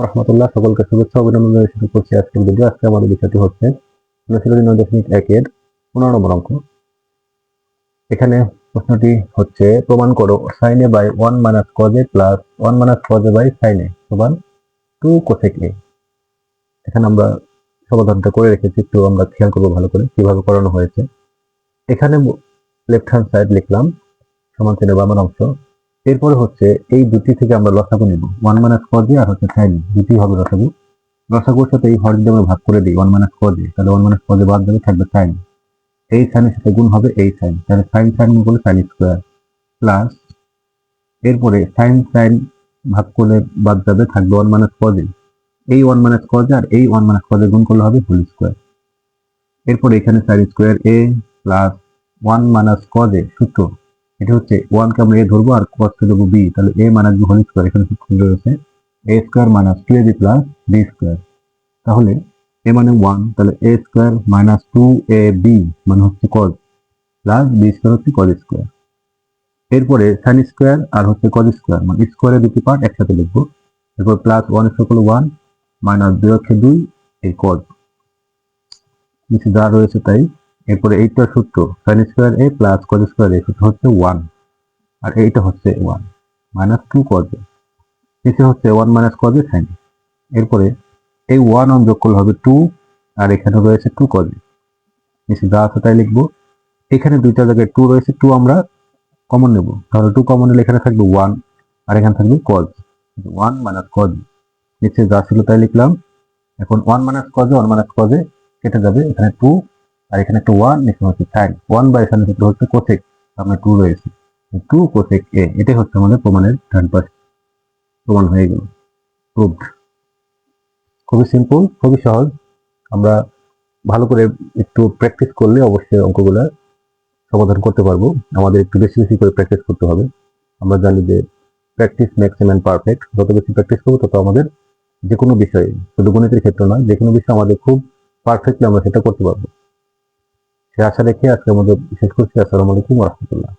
রহমতুল্লাহ, সকলকে শুভেচ্ছা অভিনন্দন জানিয়ে শুরু করছি আজকের ভিডিও। আজকে আমাদের বিষয়টি হচ্ছে অনুশীলনী 9.1-এর 15 নম্বর অঙ্ক। এখানে প্রশ্নটি হচ্ছে, প্রমাণ করো sin a by 1 minus cos a plus 1 minus cos a by sin a সমান 2 cosec a। এখানে আমরা সমাধানটা করে রেখেছি, একটু আমরা খেয়াল করবো ভালো করে কিভাবে করানো হয়েছে। এখানে লেফট হ্যান্ড সাইড লিখলাম সমান চিহ্নের বাম অংশ। এরপরে হচ্ছে এই দুটি থেকে আমরা লসাগু নিব, 1 মাইনাস cos a আর হচ্ছে sin a, দুটি হবে লসাগু। লসাগুর সাথে এই হরের আমরা ভাগ করে দিই 1 মাইনাস cos a, তাহলে 1 মাইনাস cos a বাদ যাবে, থাকবে sin। এই সাইনের সাথে গুণ হবে এই সাইন, তাহলে সাইন সাইন গুণ করলে সাইন স্কোয়ার প্লাস এরপরে সাইন সাইন ভাগ করলে বাদ যাবে, থাকবে 1 মাইনাস cos a। এই 1 মাইনাস cos a আর এই 1 মাইনাস cos a গুণ করলে হবে হোল স্কোয়ার। এরপরে এখানে sine square a plus 1 minus cos a সূত্র, এটা হচ্ছে 1 কে আমরা a ধরবো আর cos কে দেবো b, তাহলে a minus b whole square. এখানে সূত্র রয়েছে a square minus 2ab plus b square. তাহলে a মানে 1, তাহলে a স্কোয়ার মাইনাস 2ab মানে হচ্ছে cos প্লাস b স্কোয়ার হচ্ছে cos স্কোয়ার। এরপরে sin স্কোয়ার আর হচ্ছে cos স্কোয়ার, মানে স্কোয়ারের দুটি পার্ট একসাথে লিখবো। এরপর প্লাস 1 স্কোয়ার 1 মাইনাস 2 হচ্ছে 2 এই cos, নিচে যা রয়েছে তাই। এরপরে এইটা সূত্র sin square a plus cos square a, সূত্র হচ্ছে 1 আর এইটা হচ্ছে 1 মাইনাস 2 cos a, নিচে হচ্ছে 1 মাইনাস cos a sin। এরপরে এই 1 যোগ করলে হবে 2 আর এখানে রয়েছে 2 cos a, নিচে যা আছে তাই লিখবো। এখানে দুইটা জায়গায় 2 রয়েছে, 2 আমরা কমন নেব, তাহলে 2 কমন নিলে এখানে থাকবে 1 আর এখানে থাকবে cos 1 মাইনাস cos। নিচে যা ছিল তাই লিখলাম। এখন 1 মাইনাস cos 1 মাইনাস cos কেটে যাবে, এখানে 2 আর এখানে একটা 1, নিচে হচ্ছে sin 1 বাই sin সূত্র হচ্ছে cosec, আমরা 2 রয়েছে 2 cosec a। এটাই হচ্ছে আমাদের প্রমাণের ডান পাশ, প্রমাণ হয়ে গেল, প্রুভড। খুবই সিম্পল, খুবই সহজ। আমরা ভালো করে একটু প্র্যাকটিস করলে অবশ্যই অঙ্কগুলো সমাধান করতে পারবো। আমাদের একটু বেশি বেশি করে প্র্যাকটিস করতে হবে। আমরা জানি যে প্র্যাকটিস মেক্স ম্যান পারফেক্ট। যত বেশি প্র্যাকটিস করবো তত আমাদের যে কোনো বিষয়ে, শুধু গণিতের ক্ষেত্রে নয়, যে কোনো বিষয়ে আমাদের খুব পারফেক্টলি আমরা সেটা করতে পারবো। সে আশা রেখে আজকে আমাদের শেষ করছি। আসসালামু আলাইকুম ওয়া রাহমাতুল্লাহ।